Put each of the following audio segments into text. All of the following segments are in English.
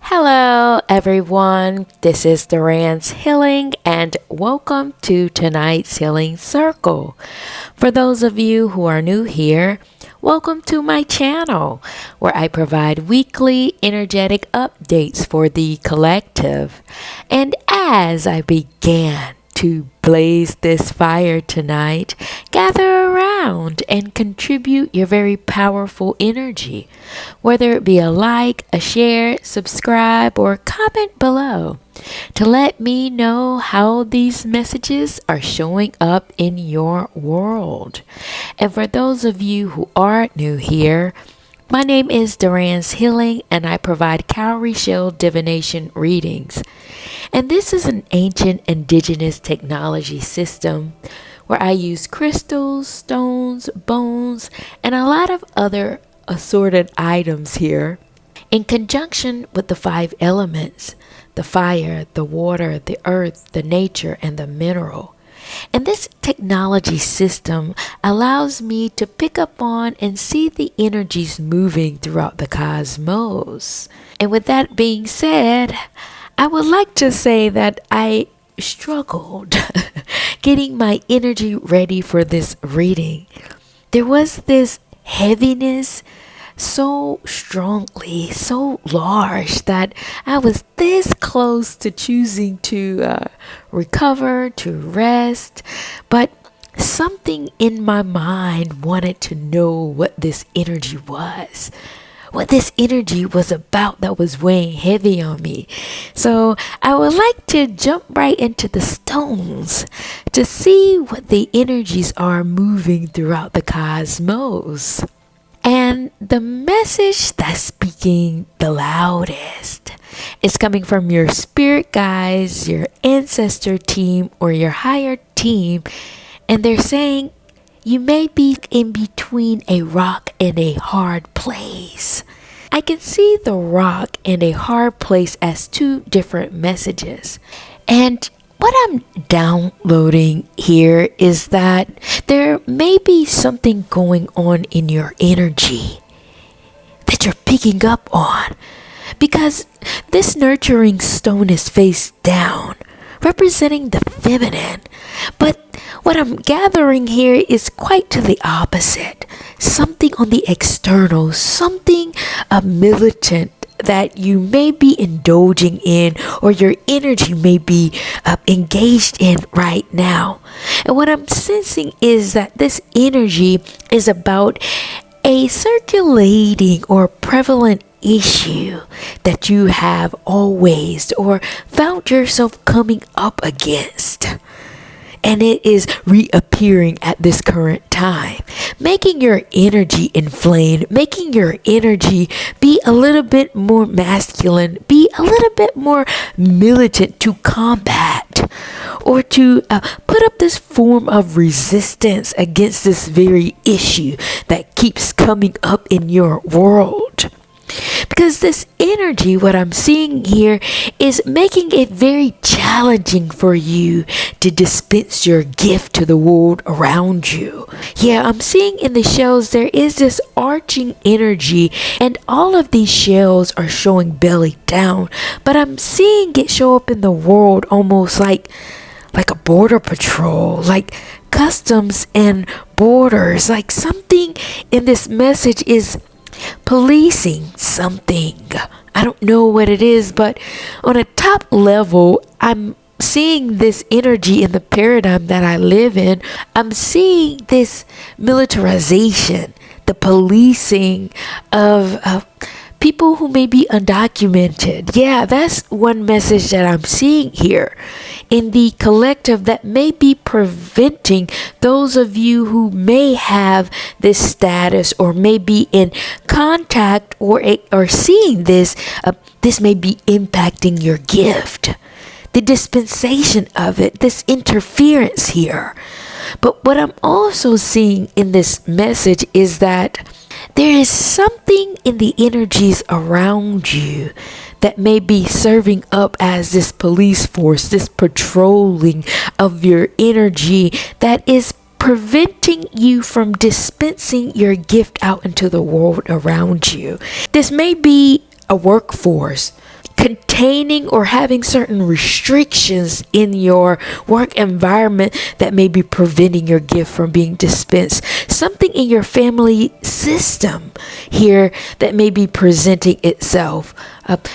Hello, everyone. This is Duran's Healing, and welcome to tonight's Healing Circle. For those of you who are new here, welcome to my channel where I provide weekly energetic updates for the collective. And as I began to blaze this fire tonight, gather around and contribute your very powerful energy, whether it be a like, a share, subscribe, or comment below to let me know how these messages are showing up in your world. And for those of you who are new here, my name is Duran's Healing, and I provide cowrie shell divination readings. And this is an ancient indigenous technology system where I use crystals, stones, bones, and a lot of other assorted items here in conjunction with the 5 elements: the fire, the water, the earth, the nature, and the mineral. And this technology system allows me to pick up on and see the energies moving throughout the cosmos. And with that being said, I would like to say that I struggled getting my energy ready for this reading. There was this heaviness so strongly, so large, that I was this close to choosing to recover, to rest, but something in my mind wanted to know what this energy was. What this energy was about that was weighing heavy on me. So I would like to jump right into the stones to see what the energies are moving throughout the cosmos. And the message that's speaking the loudest is coming from your spirit guides, your ancestor team, or your higher team. And they're saying you may be in between a rock and a hard place. I can see the rock and a hard place as 2 different messages. And what I'm downloading here is that there may be something going on in your energy that you're picking up on, because this nurturing stone is face down, representing the feminine. But what I'm gathering here is quite to the opposite. Something on the external, something militant that you may be indulging in, or your energy may be engaged in right now. And what I'm sensing is that this energy is about a circulating or prevalent issue that you have always or found yourself coming up against. And it is reappearing at this current time, making your energy inflamed, making your energy be a little bit more masculine, be a little bit more militant to combat, or to put up this form of resistance against this very issue that keeps coming up in your world. Because this energy, what I'm seeing here, is making it very challenging for you to dispense your gift to the world around you. Yeah, I'm seeing in the shells there is this arching energy, and all of these shells are showing belly down. But I'm seeing it show up in the world almost like a border patrol, like customs and borders, like something in this message is policing something. I don't know what it is, but on a top level, I'm seeing this energy in the paradigm that I live in. I'm seeing this militarization, the policing of people who may be undocumented. Yeah, that's one message that I'm seeing here in the collective that may be preventing those of you who may have this status or may be in contact or seeing this. This may be impacting your gift, the dispensation of it, this interference here. But what I'm also seeing in this message is that there is something in the energies around you that may be serving up as this police force, this patrolling of your energy that is preventing you from dispensing your gift out into the world around you. This may be a workforce, containing or having certain restrictions in your work environment that may be preventing your gift from being dispensed. Something in your family system here that may be presenting itself.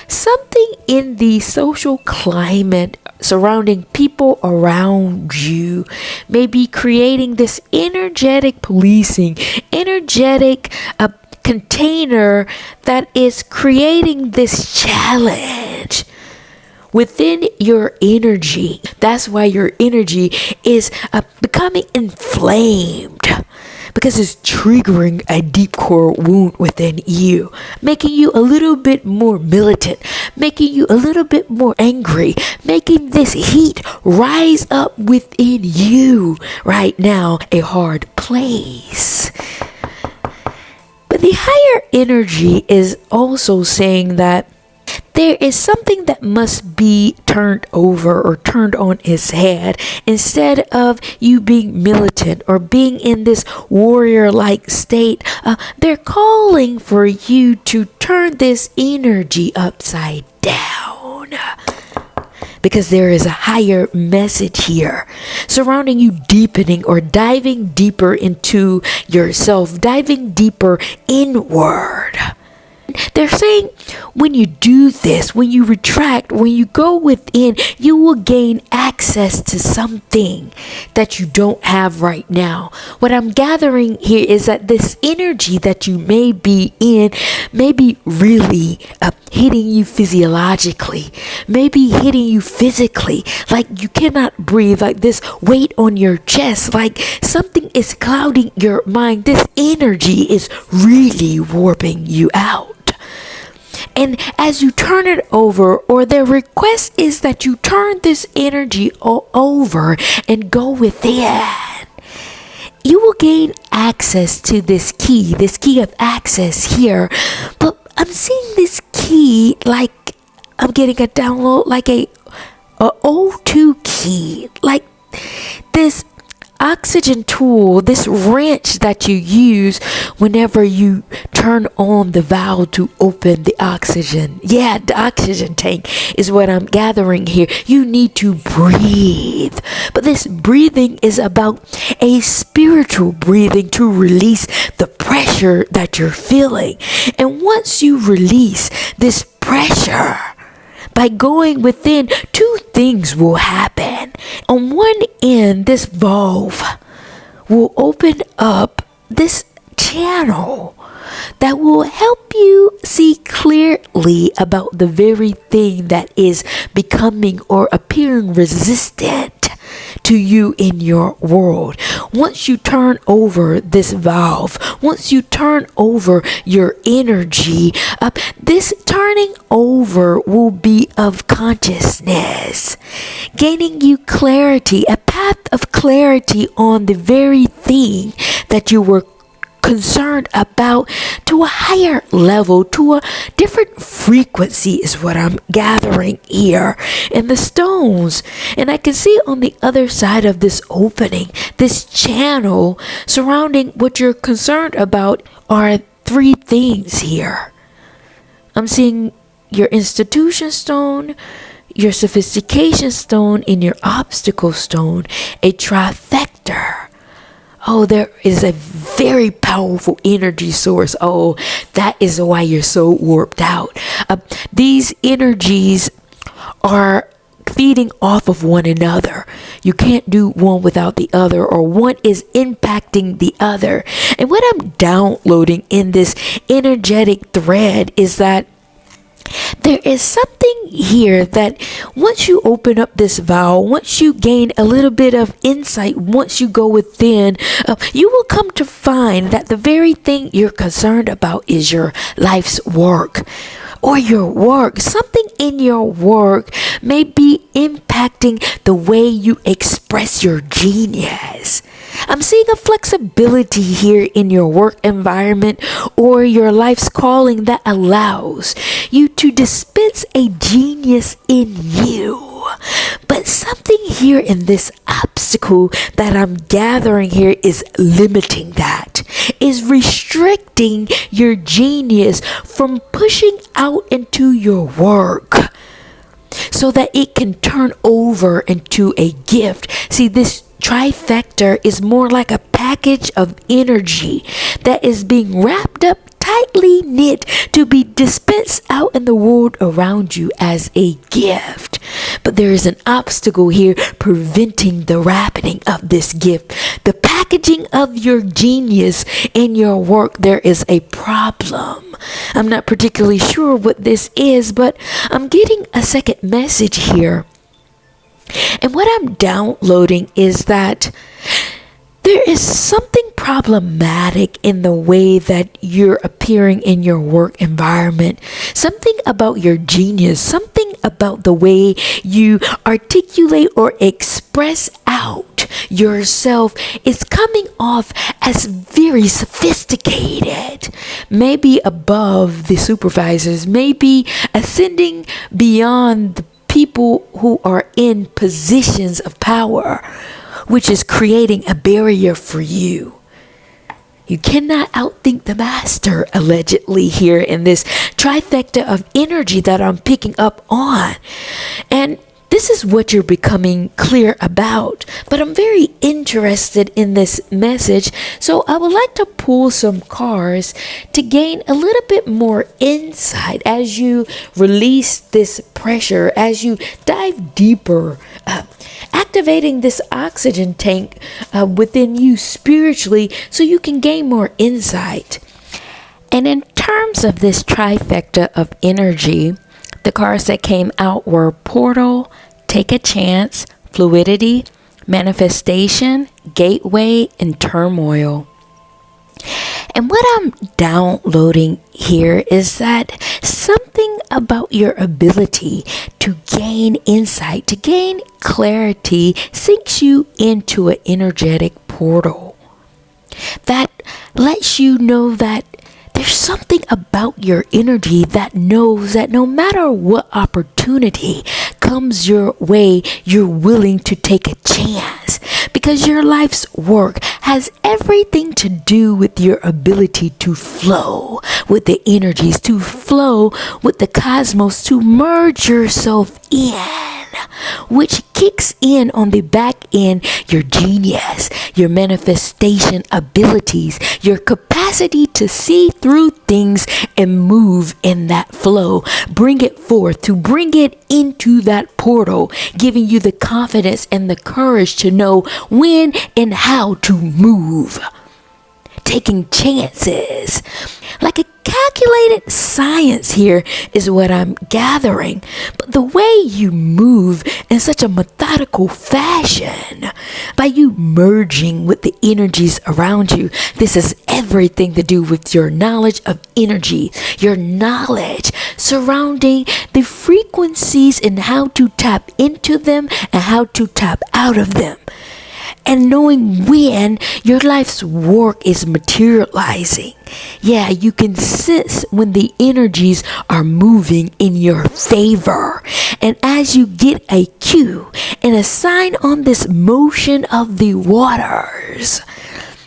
Something in the social climate surrounding people around you may be creating this energetic policing, energetic container that is creating this challenge within your energy. That's why your energy is becoming inflamed, because it's triggering a deep core wound within you, making you a little bit more militant, making you a little bit more angry, making this heat rise up within you right now a hard place. But the higher energy is also saying that there is something that must be turned over or turned on its head. Instead of you being militant or being in this warrior-like state, they're calling for you to turn this energy upside down. Because there is a higher message here surrounding you, deepening or diving deeper into yourself, diving deeper inward. They're saying when you do this, when you retract, when you go within, you will gain access to something that you don't have right now. What I'm gathering here is that this energy that you may be in may be really hitting you physiologically, maybe hitting you physically, like you cannot breathe, like this weight on your chest, like something is clouding your mind. This energy is really warping you out. And as you turn it over, or their request is that you turn this energy over and go within, you will gain access to this key of access here. But I'm seeing this key like I'm getting a download, like a O2 key, like this oxygen tool, this wrench that you use whenever you turn on the valve to open the oxygen. Yeah, the oxygen tank is what I'm gathering here. You need to breathe. But this breathing is about a spiritual breathing to release the pressure that you're feeling. And once you release this pressure, by going within, two things will happen. On one end, this valve will open up this channel that will help you see clearly about the very thing that is becoming or appearing resistant to you in your world. Once you turn over this valve, once you turn over your energy, this turning over will be of consciousness, gaining you clarity, a path of clarity on the very thing that you were concerned about, to a higher level, to a different frequency is what I'm gathering here. And the stones, and I can see on the other side of this opening, this channel surrounding what you're concerned about, are three things here. I'm seeing your institution stone, your sophistication stone, and your obstacle stone, a trifecta. Oh, there is a very powerful energy source. Oh, that is why you're so warped out. These energies are feeding off of one another. You can't do one without the other, or one is impacting the other. And what I'm downloading in this energetic thread is that there is something here that once you open up this valve, once you gain a little bit of insight, once you go within, you will come to find that the very thing you're concerned about is your life's work. Or your work, something in your work may be impacting the way you express your genius. I'm seeing a flexibility here in your work environment or your life's calling that allows you to dispense a genius in you But something here in this obstacle that I'm gathering here is limiting that, is restricting your genius from pushing out into your work so that it can turn over into a gift. See, this trifecta is more like a package of energy that is being wrapped up, tightly knit, to be dispensed out in the world around you as a gift. But there is an obstacle here preventing the wrapping of this gift. The packaging of your genius in your work, there is a problem. I'm not particularly sure what this is, but I'm getting a second message here. And what I'm downloading is that there is something problematic in the way that you're appearing in your work environment. Something about your genius, something about the way you articulate or express out yourself is coming off as very sophisticated, maybe above the supervisors, maybe ascending beyond the people who are in positions of power, which is creating a barrier for you. You cannot outthink the master, allegedly, here in this trifecta of energy that I'm picking up on. And this is what you're becoming clear about. But I'm very interested in this message, so I would like to pull some cards to gain a little bit more insight as you release this pressure, as you dive deeper, activating this oxygen tank within you spiritually so you can gain more insight. And in terms of this trifecta of energy, the cards that came out were Portal, Take a Chance, Fluidity, Manifestation, Gateway, and Turmoil. And what I'm downloading here is that something about your ability to gain insight, to gain clarity, sinks you into an energetic portal that lets you know that there's something about your energy that knows that no matter what opportunity comes your way, you're willing to take a chance, because your life's work has everything to do with your ability to flow with the energies, to flow with the cosmos, to merge yourself in, which kicks in on the back end your genius, your manifestation abilities, your capacity to see through things and move in that flow. Bring it forth, to bring it into that portal, giving you the confidence and the courage to know when and how to move. Taking chances. Like a calculated science here is what I'm gathering. But the way you move in such a methodical fashion, by you merging with the energies around you, this has everything to do with your knowledge of energy, your knowledge surrounding the frequencies and how to tap into them and how to tap out of them. And knowing when your life's work is materializing. Yeah, you can sense when the energies are moving in your favor. And as you get a cue and a sign on this motion of the waters,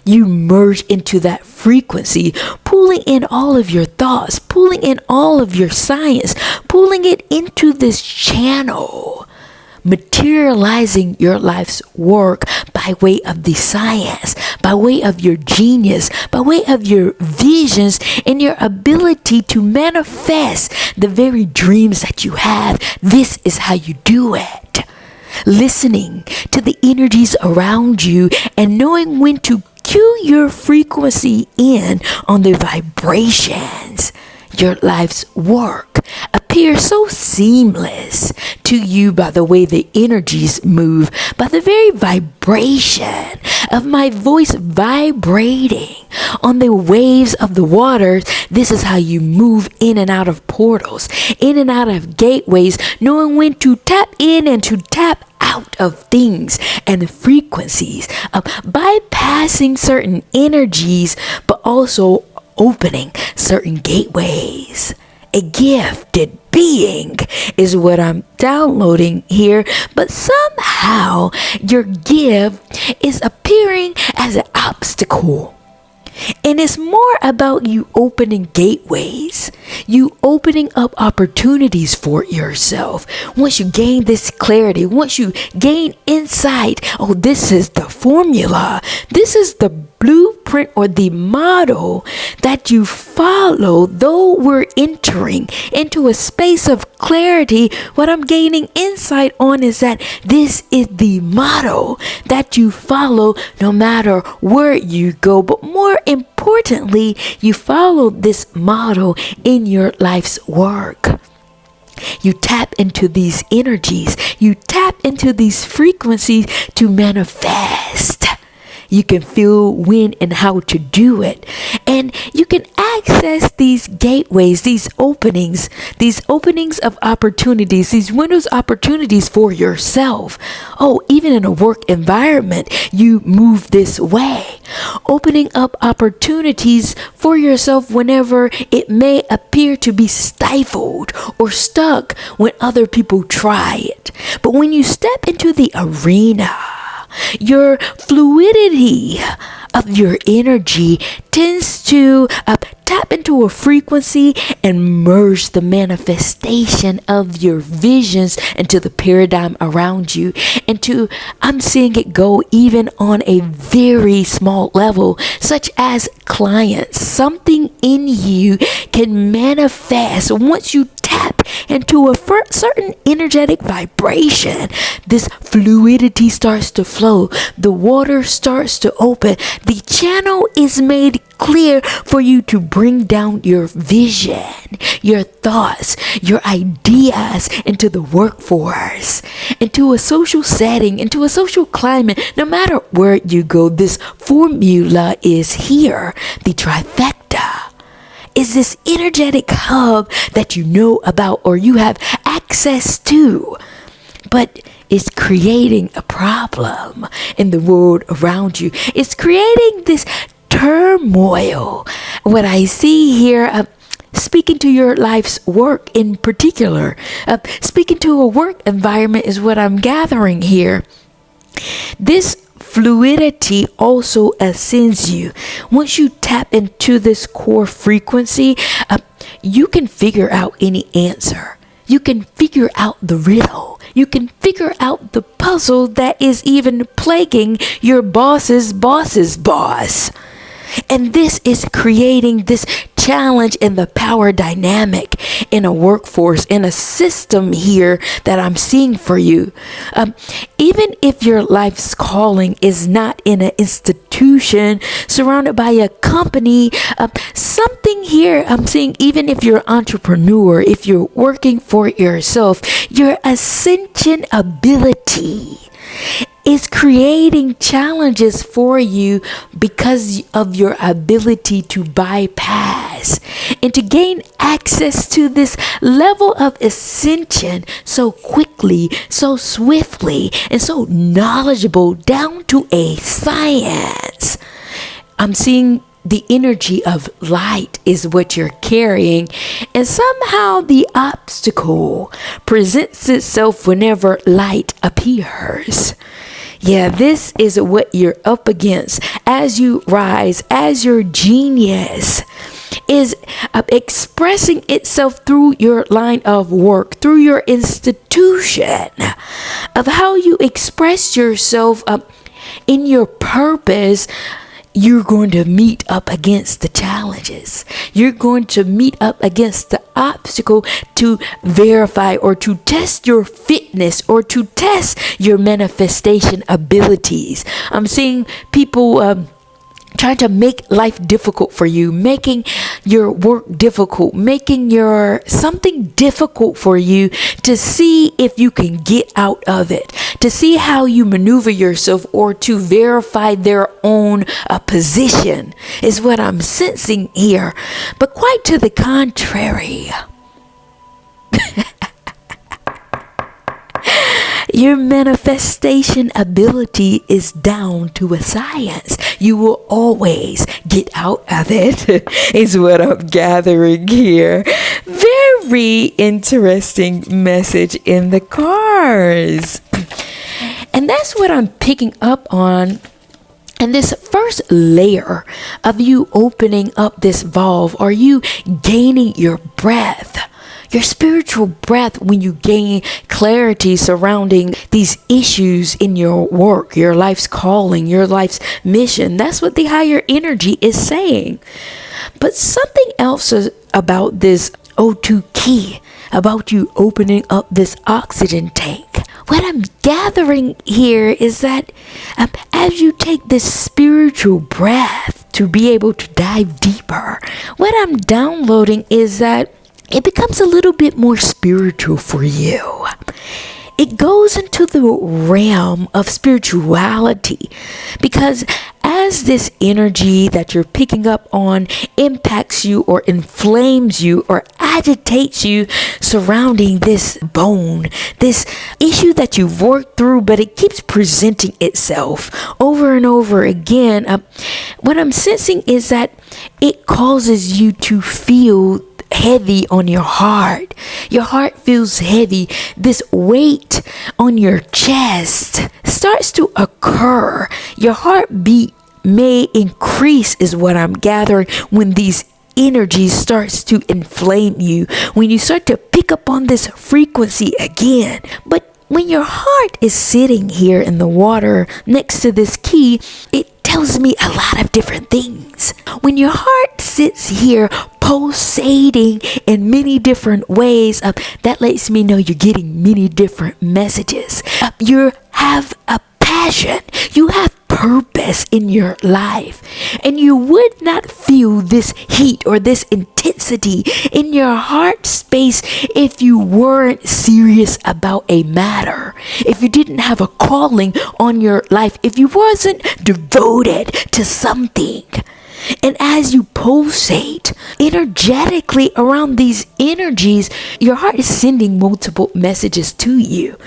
you merge into that frequency, pulling in all of your thoughts, pulling in all of your science, pulling it into this channel, materializing your life's work by way of the science, by way of your genius, by way of your visions and your ability to manifest the very dreams that you have. This is how you do it. Listening to the energies around you and knowing when to cue your frequency in on the vibrations. Your life's work appears so seamless to you by the way the energies move, by the very vibration of my voice vibrating on the waves of the waters. This is how you move in and out of portals, in and out of gateways, knowing when to tap in and to tap out of things and frequencies, bypassing certain energies, but also opening certain gateways a gifted being is what I'm downloading here, but somehow your gift is appearing as an obstacle. And it's more about you opening gateways, you opening up opportunities for yourself. Once you gain this clarity, once you gain insight, oh, this is the formula, this is the blueprint or the model that you follow. Though we're entering into a space of clarity, what I'm gaining insight on is that this is the model that you follow no matter where you go. But more importantly, you follow this model in your life's work. You tap into these energies, you tap into these frequencies to manifest. You can feel when and how to do it. And you can access these gateways, these openings of opportunities, these windows opportunities for yourself. Oh, even in a work environment, you move this way. Opening up opportunities for yourself whenever it may appear to be stifled or stuck when other people try it. But when you step into the arena, your fluidity of your energy tends to tap into a frequency and merge the manifestation of your visions into the paradigm around you. I'm seeing it go even on a very small level, such as clients. Something in you can manifest once you tap into a certain energetic vibration. This fluidity starts to flow, the water starts to open, the channel is made clear for you to bring down your vision, your thoughts, your ideas into the workforce, into a social setting, into a social climate. No matter where you go, this formula is here. The trifecta is this energetic hub that you know about or you have access to, but it's creating a problem in the world around you. It's creating this turmoil. What I see here, speaking to your life's work in particular, speaking to a work environment is what I'm gathering here. This fluidity also ascends you. Once you tap into this core frequency, you can figure out any answer. You can figure out the riddle. You can figure out the puzzle that is even plaguing your boss's boss's boss. And this is creating this challenge in the power dynamic in a workforce, in a system here that I'm seeing for you. Even if your life's calling is not in an institution surrounded by a company, something here I'm seeing, even if you're an entrepreneur, if you're working for yourself, your ascension ability is creating challenges for you because of your ability to bypass and to gain access to this level of ascension so quickly, so swiftly, and so knowledgeable down to a science. I'm seeing the energy of light is what you're carrying, and somehow the obstacle presents itself whenever light appears. Yeah, this is what you're up against as you rise, as your genius is expressing itself through your line of work, through your institution, of how you express yourself in your purpose. You're going to meet up against the challenges. You're going to meet up against the obstacle to verify or to test your fitness or to test your manifestation abilities. I'm seeing people trying to make life difficult for you, making your work difficult, making your something difficult for you to see if you can get out of it, to see how you maneuver yourself or to verify their own position is what I'm sensing here. But quite to the contrary, your manifestation ability is down to a science. You will always get out of it, is what I'm gathering here. Very very interesting message in the cards. And that's what I'm picking up on. And this first layer of you opening up this valve, or you gaining your breath, your spiritual breath, when you gain clarity surrounding these issues in your work, your life's calling, your life's mission. That's what the higher energy is saying. But something else is about this O2 key, about you opening up this oxygen tank. What I'm gathering here is that as you take this spiritual breath to be able to dive deeper, what I'm downloading is that it becomes a little bit more spiritual for you. It goes into the realm of spirituality, because as this energy that you're picking up on impacts you or inflames you or agitates you surrounding this bone, this issue that you've worked through, but it keeps presenting itself over and over again, what I'm sensing is that it causes you to feel heavy on your heart. Your heart feels heavy. This weight on your chest starts to occur. Your heartbeat may increase, is what I'm gathering, when these energy starts to inflame you, when you start to pick up on this frequency again. But when your heart is sitting here in the water next to this key, it tells me a lot of different things. When your heart sits here pulsating in many different ways, that lets me know you're getting many different messages. You have a passion, you have purpose in your life, and you would not feel this heat or this intensity in your heart space if you weren't serious about a matter, if you didn't have a calling on your life, if you wasn't devoted to something. And as you pulsate energetically around these energies, your heart is sending multiple messages to you,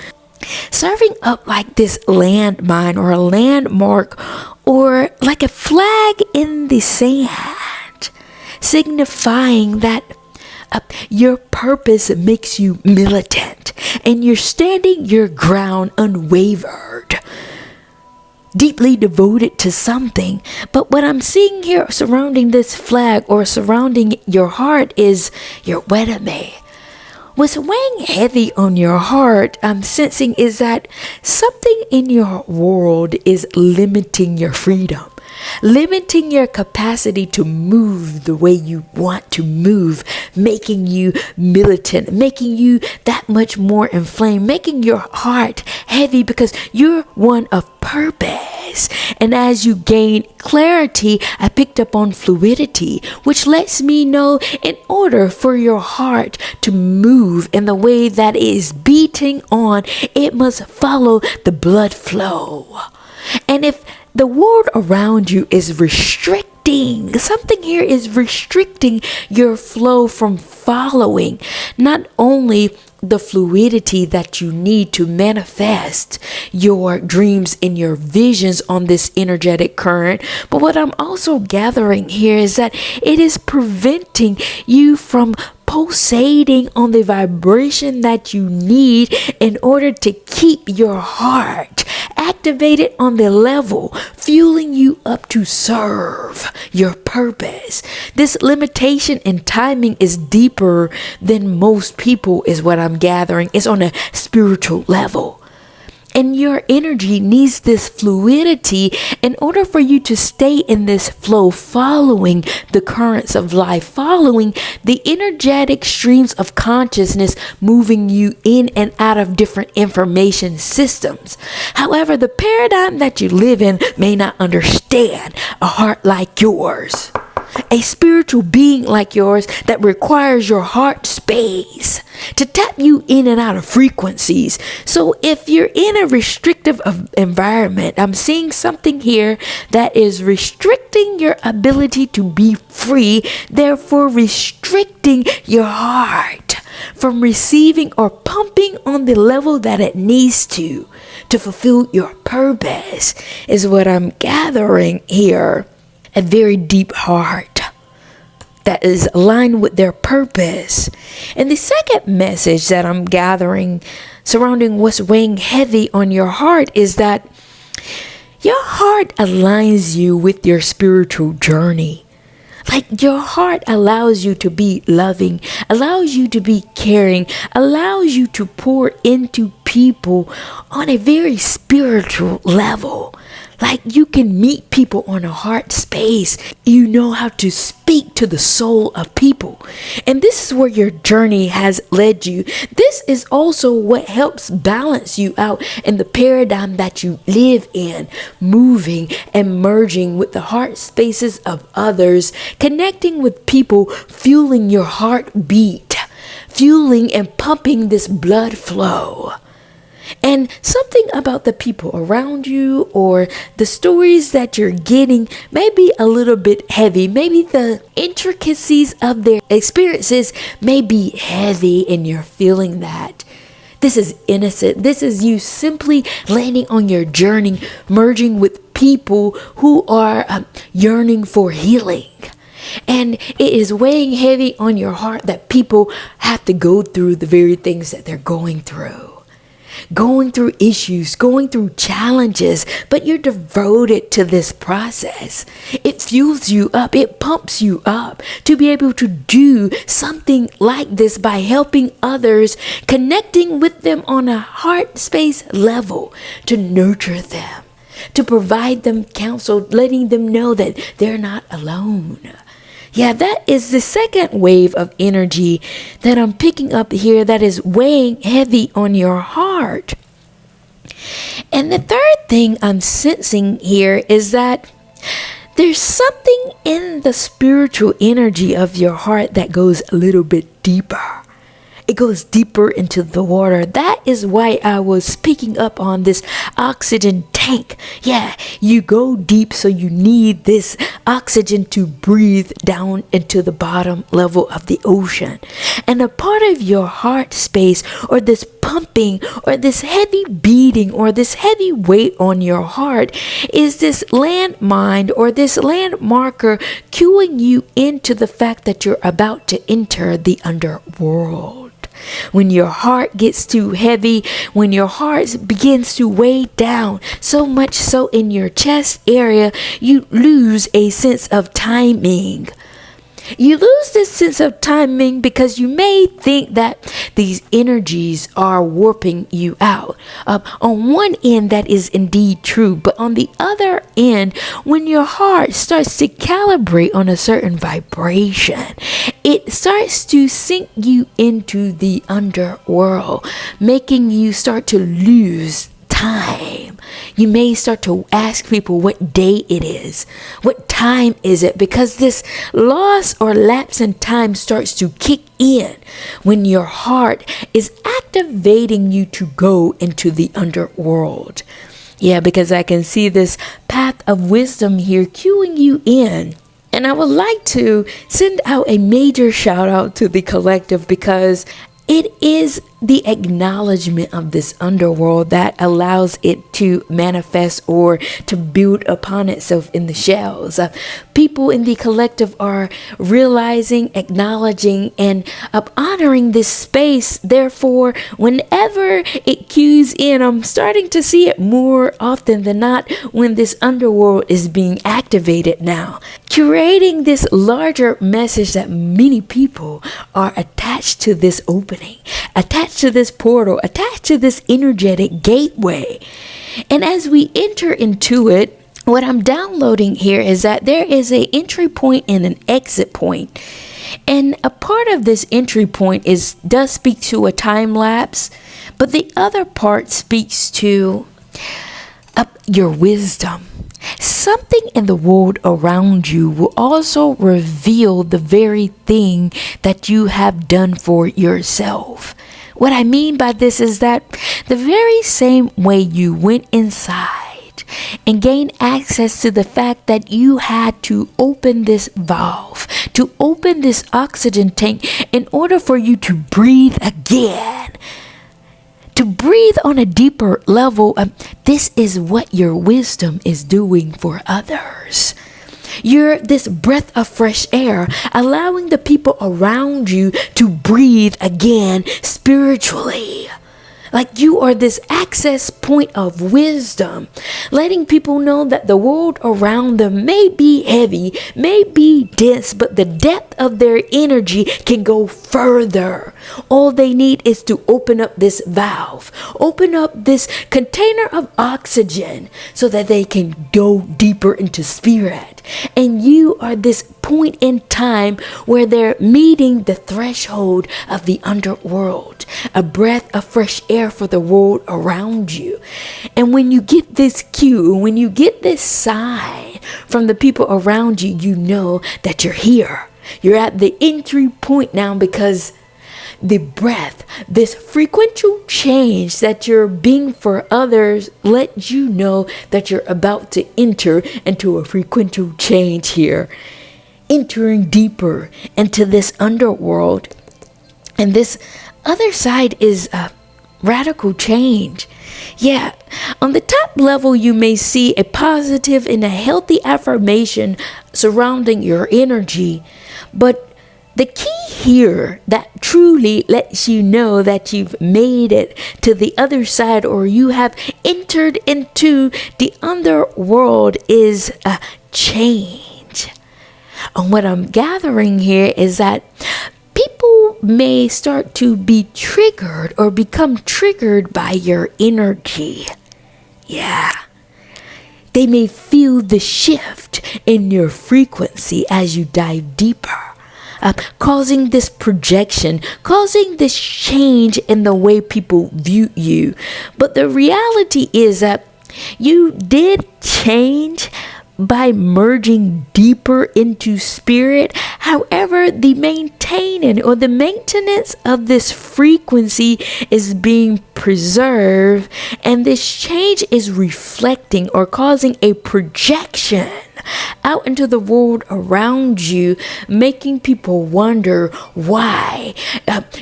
serving up like this landmine or a landmark, or like a flag in the sand, signifying that your purpose makes you militant and you're standing your ground unwavered, deeply devoted to something. But what I'm seeing here surrounding this flag or surrounding your heart is your wedame. What's weighing heavy on your heart, I'm sensing, is that something in your world is limiting your freedom, limiting your capacity to move the way you want to move, making you militant, making you that much more inflamed, making your heart heavy because you're one of purpose. And as you gain clarity, I picked up on fluidity, which lets me know in order for your heart to move in the way that it is beating on, it must follow the blood flow. And if the world around you is restricting, something here is restricting your flow from following not only the fluidity that you need to manifest your dreams and your visions on this energetic current, but what I'm also gathering here is that it is preventing you from pulsating on the vibration that you need in order to keep your heart activated on the level, fueling you up to serve your purpose. This limitation in timing is deeper than most people, is what I'm gathering. It's on a spiritual level. And your energy needs this fluidity in order for you to stay in this flow, following the currents of life, following the energetic streams of consciousness, moving you in and out of different information systems. However, the paradigm that you live in may not understand a heart like yours, a spiritual being like yours that requires your heart space to tap you in and out of frequencies. So if you're in a restrictive environment, I'm seeing something here that is restricting your ability to be free, therefore restricting your heart from receiving or pumping on the level that it needs to fulfill your purpose, is what I'm gathering here. A very deep heart that is aligned with their purpose. And the second message that I'm gathering surrounding what's weighing heavy on your heart is that your heart aligns you with your spiritual journey. Like your heart allows you to be loving, allows you to be caring, allows you to pour into people on a very spiritual level. Like you can meet people on a heart space. You know how to speak to the soul of people. And this is where your journey has led you. This is also what helps balance you out in the paradigm that you live in, moving and merging with the heart spaces of others, connecting with people, fueling your heartbeat, fueling and pumping this blood flow. And something about the people around you or the stories that you're getting may be a little bit heavy. Maybe the intricacies of their experiences may be heavy and you're feeling that. This is innocent. This is you simply landing on your journey, merging with people who are yearning for healing. And it is weighing heavy on your heart that people have to go through the very things that they're going through. Going through issues, going through challenges, but you're devoted to this process. It fuels you up, it pumps you up to be able to do something like this by helping others, connecting with them on a heart space level, to nurture them, to provide them counsel, letting them know that they're not alone. Yeah, that is the second wave of energy that I'm picking up here that is weighing heavy on your heart. And the third thing I'm sensing here is that there's something in the spiritual energy of your heart that goes a little bit deeper. It goes deeper into the water. That is why I was picking up on this oxygen tank. Yeah, you go deep, so you need this oxygen to breathe down into the bottom level of the ocean. And a part of your heart space, or this pumping, or this heavy beating, or this heavy weight on your heart, is this landmine or this landmarker cueing you into the fact that you're about to enter the underworld. When your heart gets too heavy, when your heart begins to weigh down, so much so in your chest area, you lose a sense of timing. You lose this sense of timing because you may think that these energies are warping you out. On one end, that is indeed true. But on the other end, when your heart starts to calibrate on a certain vibration, it starts to sink you into the underworld, making you start to lose time. You may start to ask people what day it is. What time is it? Because this loss or lapse in time starts to kick in when your heart is activating you to go into the underworld. Yeah, because I can see this path of wisdom here cueing you in. And I would like to send out a major shout out to the collective, because it is the acknowledgement of this underworld that allows it to manifest or to build upon itself in the shells. People in the collective are realizing, acknowledging, and honoring this space. Therefore, whenever it cues in, I'm starting to see it more often than not when this underworld is being activated now, curating this larger message that many people are attached to this opening, attached to this portal, attached to this energetic gateway. And as we enter into it, what I'm downloading here is that there is an entry point and an exit point. And a part of this entry point does speak to a time lapse, but the other part speaks to your wisdom. Something in the world around you will also reveal the very thing that you have done for yourself. What I mean by this is that the very same way you went inside and gained access to the fact that you had to open this valve, to open this oxygen tank in order for you to breathe again, to breathe on a deeper level. This is what your wisdom is doing for others. You're this breath of fresh air, allowing the people around you to breathe again spiritually. Like you are this access point of wisdom, letting people know that the world around them may be heavy, may be dense, but the depth of their energy can go further. All they need is to open up this valve, open up this container of oxygen so that they can go deeper into spirit. And you are this point in time where they're meeting the threshold of the underworld, a breath of fresh air for the world around you. And when you get this cue, when you get this sign from the people around you, you know that you're here. You're at the entry point now, because the breath, this frequential change that you're being for others, let you know that you're about to enter into a frequential change here, entering deeper into this underworld. And this other side is radical change. Yeah, on the top level, you may see a positive and a healthy affirmation surrounding your energy, but the key here that truly lets you know that you've made it to the other side, or you have entered into the underworld, is a change. And what I'm gathering here is that people may start to be triggered or become triggered by your energy. Yeah. They may feel the shift in your frequency as you dive deeper. Causing this projection, causing this change in the way people view you. But the reality is that you did change by merging deeper into spirit. However, the maintaining or the maintenance of this frequency is being preserved, and this change is reflecting or causing a projection out into the world around you, making people wonder why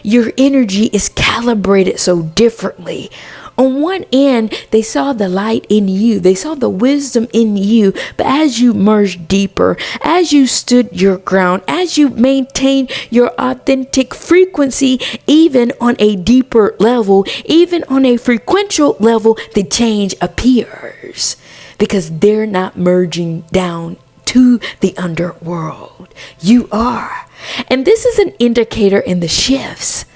your energy is calibrated so differently. On one end, they saw the light in you, they saw the wisdom in you, but as you merged deeper, as you stood your ground, as you maintained your authentic frequency, even on a deeper level, even on a frequential level, the change appears. Because they're not merging down to the underworld. You are. And this is an indicator in the shifts.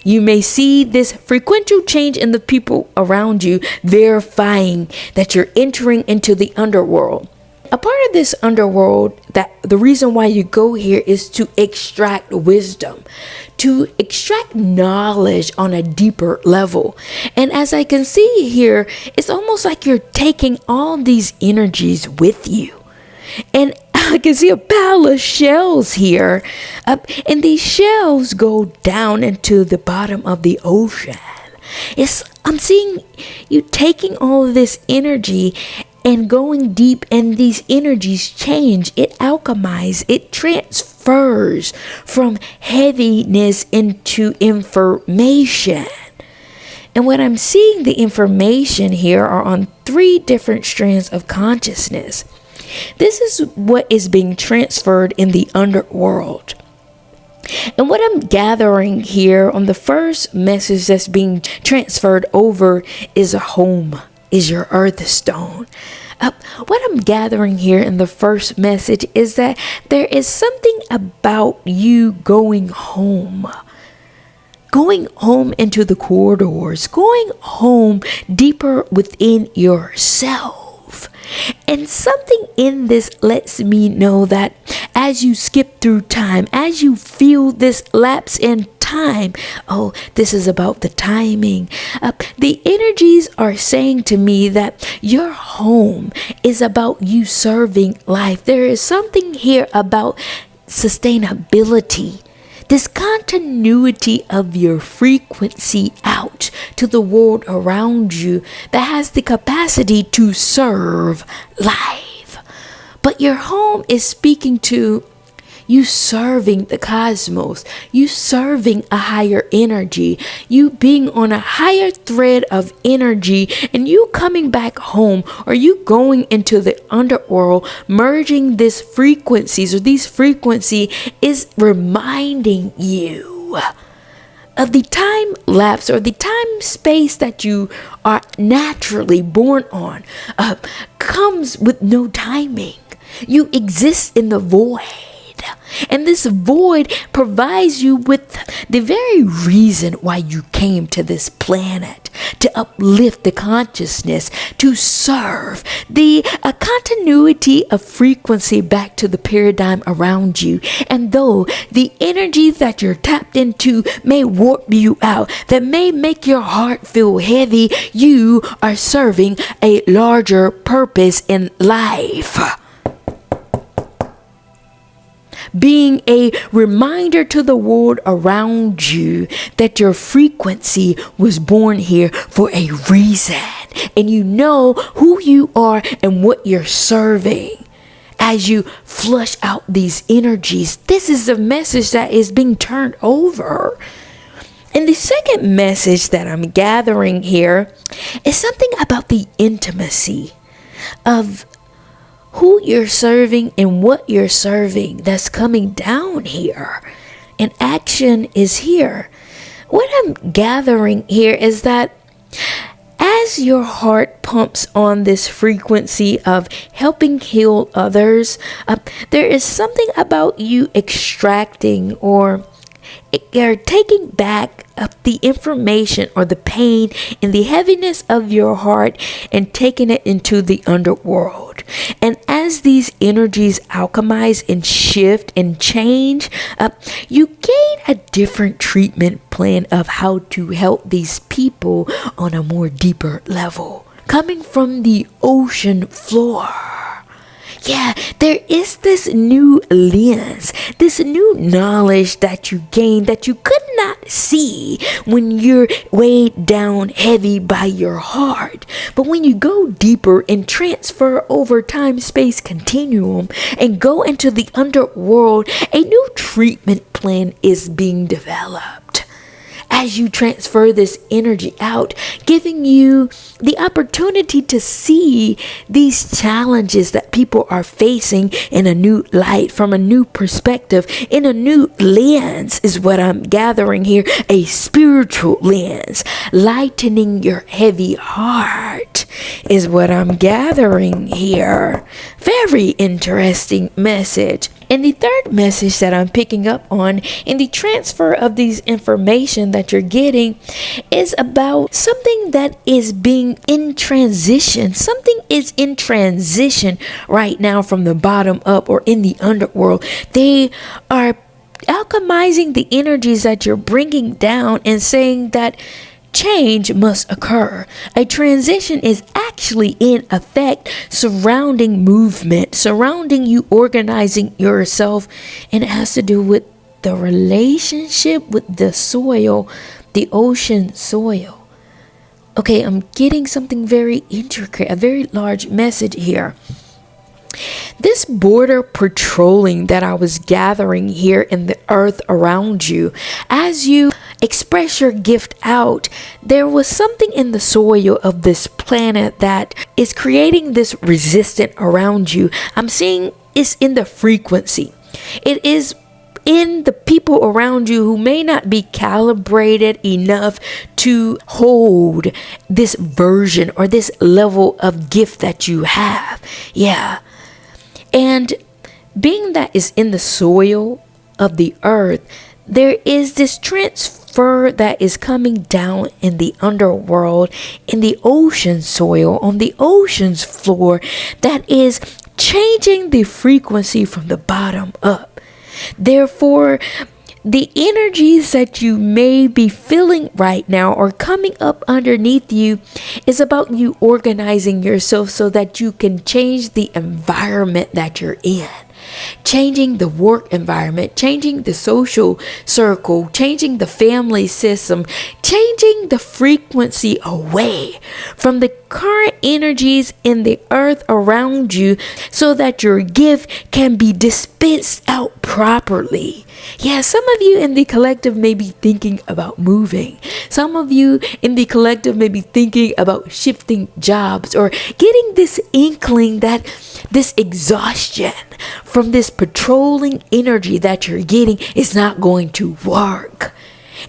You may see this frequential change in the people around you, verifying that you're entering into the underworld. A part of this underworld, that the reason why you go here is to extract wisdom, to extract knowledge on a deeper level. And as I can see here, it's almost like you're taking all these energies with you. And I can see a pile of shells here. And these shells go down into the bottom of the ocean. I'm seeing you taking all of this energy and going deep, and these energies change. It alchemizes, it transfers from heaviness into information. And what I'm seeing, the information here are on 3 different strands of consciousness. This is what is being transferred in the underworld. And what I'm gathering here on the first message that's being transferred over is a home, is your earth stone. What I'm gathering here in the first message is that there is something about you going home into the corridors, going home deeper within yourself. And something in this lets me know that as you skip through time, as you feel this lapse in time, oh, this is about the timing. The energies are saying to me that your home is about you serving life. There is something here about sustainability. This continuity of your frequency out to the world around you that has the capacity to serve life. But your home is speaking to you serving the cosmos, you serving a higher energy, you being on a higher thread of energy, and you coming back home, or you going into the underworld, merging these frequencies, or these frequency is reminding you of the time lapse, or the time space that you are naturally born on, comes with no timing. You exist in the void. And this void provides you with the very reason why you came to this planet, to uplift the consciousness, to serve the continuity of frequency back to the paradigm around you. And though the energy that you're tapped into may warp you out, that may make your heart feel heavy, you are serving a larger purpose in life, being a reminder to the world around you that your frequency was born here for a reason, and you know who you are and what you're serving. As you flush out these energies, this is the message that is being turned over. And the second message that I'm gathering here is something about the intimacy of who you're serving and what you're serving that's coming down here. And action is here. What I'm gathering here is that as your heart pumps on this frequency of helping heal others, there is something about you extracting or you're taking back the information or the pain and the heaviness of your heart and taking it into the underworld. And as these energies alchemize and shift and change, you gain a different treatment plan of how to help these people on a more deeper level, coming from the ocean floor. Yeah, there is this new lens, this new knowledge that you gain that you could not see when you're weighed down heavy by your heart. But when you go deeper and transfer over time-space continuum and go into the underworld, a new treatment plan is being developed. As you transfer this energy out, giving you the opportunity to see these challenges that people are facing in a new light, from a new perspective, in a new lens is what I'm gathering here, a spiritual lens. Lightening your heavy heart is what I'm gathering here. Very interesting message. And the third message that I'm picking up on in the transfer of these information that you're getting is about something that is being in transition. Something is in transition right now from the bottom up, or in the underworld. They are alchemizing the energies that you're bringing down and saying that change must occur. A transition is actually in effect surrounding movement, surrounding you organizing yourself, and it has to do with the relationship with the soil, the ocean soil. Okay, I'm getting something very intricate, a very large message here. This border patrolling that I was gathering here in the earth around you, as you express your gift out, there was something in the soil of this planet that is creating this resistance around you. I'm seeing it's in the frequency. It is in the people around you who may not be calibrated enough to hold this version or this level of gift that you have. Yeah. And being that is in the soil of the earth, there is this transfer that is coming down in the underworld, in the ocean soil, on the ocean's floor, that is changing the frequency from the bottom up. Therefore, the energies that you may be feeling right now or coming up underneath you is about you organizing yourself so that you can change the environment that you're in. changing the work environment, changing the social circle, changing the family system, changing the frequency away from the current energies in the earth around you so that your gift can be dispensed out properly. Yeah, some of you in the collective may be thinking about moving. Some of you in the collective may be thinking about shifting jobs or getting this inkling that this exhaustion from this patrolling energy that you're getting is not going to work.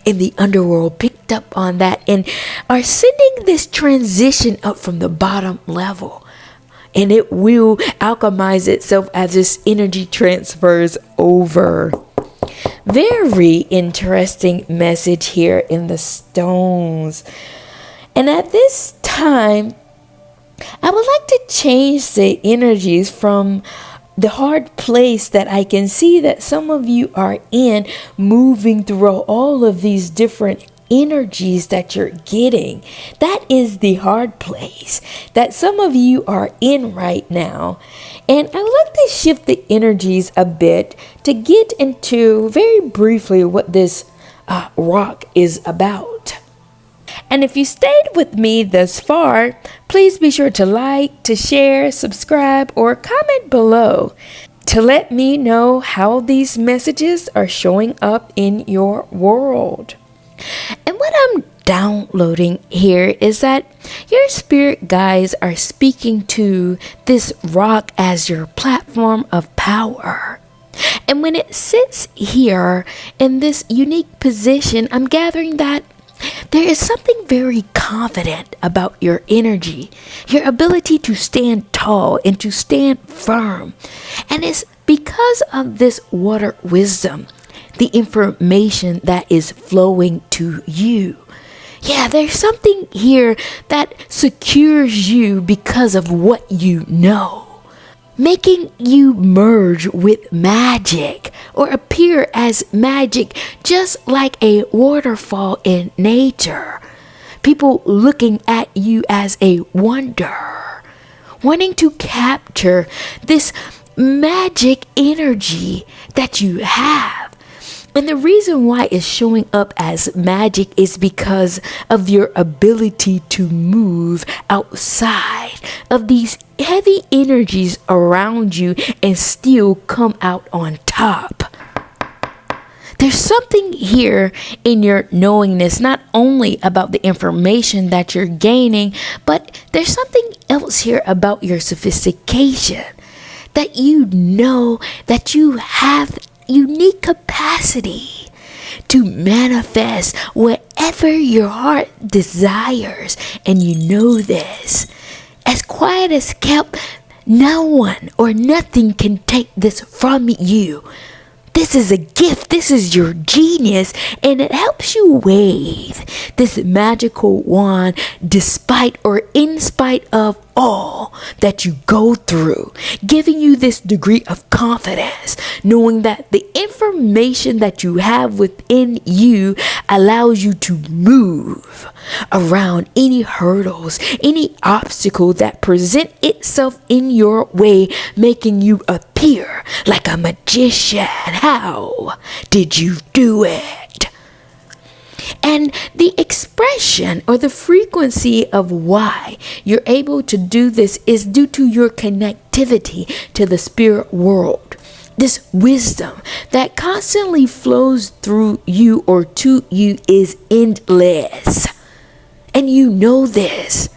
In the underworld picked up on that and are sending this transition up from the bottom level. And it will alchemize itself as this energy transfers over. Very interesting message here in the stones. And at this time, I would like to change the energies from the hard place that I can see that some of you are in, moving through all of these different energies that you're getting. That is the hard place that some of you are in right now. And I would like to shift the energies a bit to get into very briefly what this rock is about. And if you stayed with me thus far, please be sure to like, to share, subscribe, or comment below to let me know how these messages are showing up in your world. And what I'm downloading here is that your spirit guides are speaking to this rock as your platform of power. And when it sits here in this unique position, I'm gathering that there is something very confident about your energy, your ability to stand tall and to stand firm. And it's because of this water wisdom, the information that is flowing to you. Yeah, there's something here that secures you because of what you know, making you merge with magic or appear as magic, just like a waterfall in nature. People looking at you as a wonder, wanting to capture this magic energy that you have. And the reason why it's showing up as magic is because of your ability to move outside of these heavy energies around you and still come out on top. There's something here in your knowingness, not only about the information that you're gaining, but there's something else here about your sophistication, that you know that you have unique capacity to manifest whatever your heart desires. And you know this. As quiet as kept, no one or nothing can take this from you. This is a gift. This is your genius, and it helps you wave this magical wand despite or in spite of all that you go through, giving you this degree of confidence, knowing that the information that you have within you allows you to move around any hurdles, any obstacle that present itself in your way, making you appear like a magician. How did you do it? And the expression or the frequency of why you're able to do this is due to your connectivity to the spirit world. This wisdom that constantly flows through you or to you is endless. And you know this.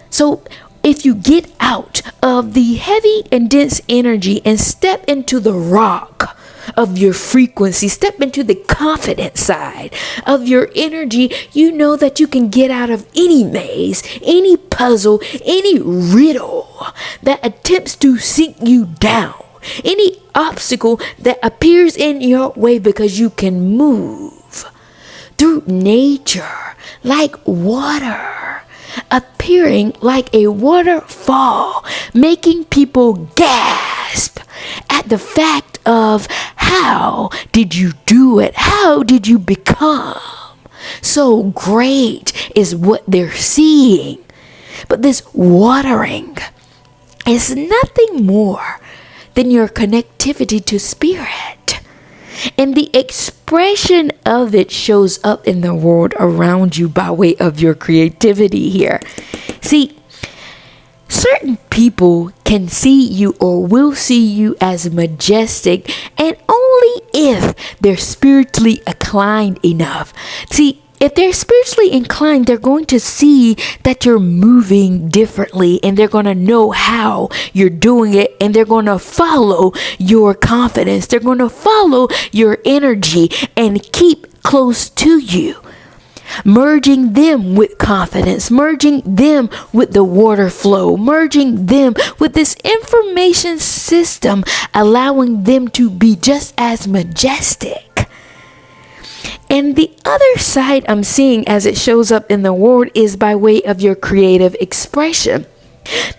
So if you get out of the heavy and dense energy and step into the rock of your frequency, step into the confident side of your energy, you know that you can get out of any maze, any puzzle, any riddle that attempts to sink you down, any obstacle that appears in your way, because you can move through nature like water, appearing like a waterfall, making people gasp at the fact of how did you do it? How did you become so great is what they're seeing. But this watering is nothing more than your connectivity to spirit. And the expression of it shows up in the world around you by way of your creativity here. See, certain people can see you or will see you as majestic, and only if they're spiritually inclined enough. See, if they're spiritually inclined, they're going to see that you're moving differently, and they're going to know how you're doing it, and they're going to follow your confidence. They're going to follow your energy and keep close to you, merging them with confidence, merging them with the water flow, merging them with this information system, allowing them to be just as majestic. And the other side I'm seeing as it shows up in the world is by way of your creative expression.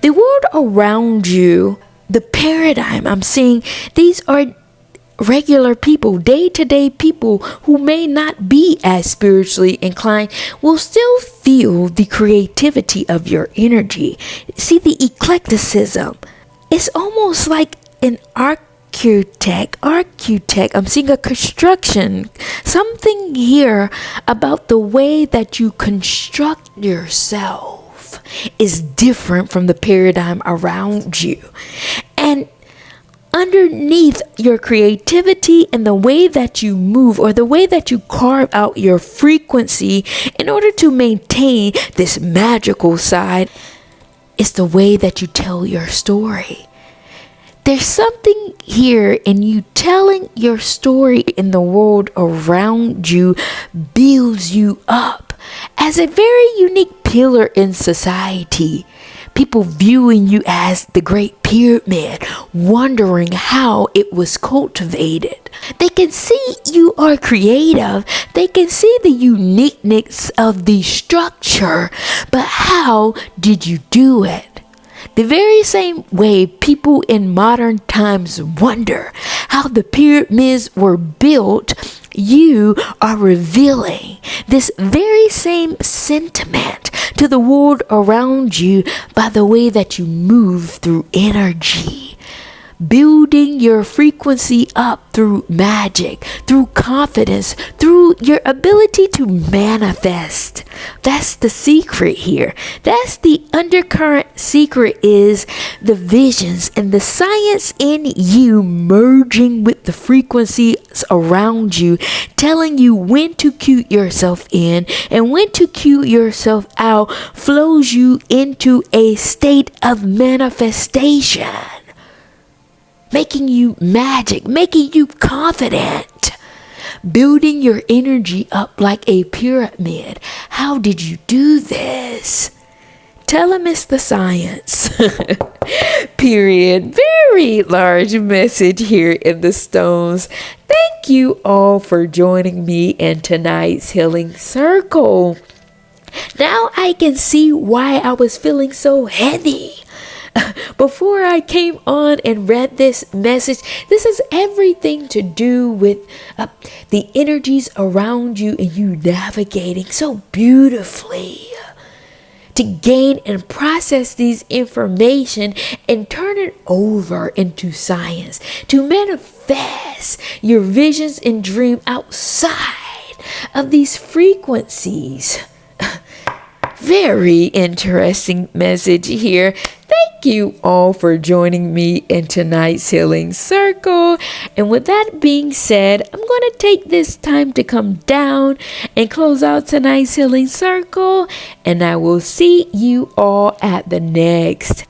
The world around you, the paradigm I'm seeing, these are regular people, day-to-day people who may not be as spiritually inclined, will still feel the creativity of your energy. See, the eclecticism. It's almost like an architect. I'm seeing a construction. Something here about the way that you construct yourself is different from the paradigm around you. And underneath your creativity and the way that you move, or the way that you carve out your frequency in order to maintain this magical side, is the way that you tell your story. There's something here in you telling your story in the world around you builds you up as a very unique pillar in society. People viewing you as the Great Pyramid, wondering how it was cultivated. They can see you are creative. They can see the uniqueness of the structure, but how did you do it? The very same way people in modern times wonder how the pyramids were built, you are revealing this very same sentiment to the world around you by the way that you move through energy, building your frequency up through magic, through confidence, through your ability to manifest. That's the secret here. That's the undercurrent secret, is the visions and the science in you merging with the frequencies around you, telling you when to cue yourself in and when to cue yourself out, flows you into a state of manifestation, making you magic, making you confident, building your energy up like a pyramid. How did you do this? Tell them it's the science. Period. Very large message here in the stones. Thank you all for joining me in tonight's healing circle. Now I can see why I was feeling so heavy. Before I came on and read this message, this has everything to do with the energies around you and you navigating so beautifully to gain and process these information and turn it over into science, to manifest your visions and dream outside of these frequencies. Very interesting message here. Thank you all for joining me in tonight's healing circle. And with that being said, I'm going to take this time to come down and close out tonight's healing circle. And I will see you all at the next.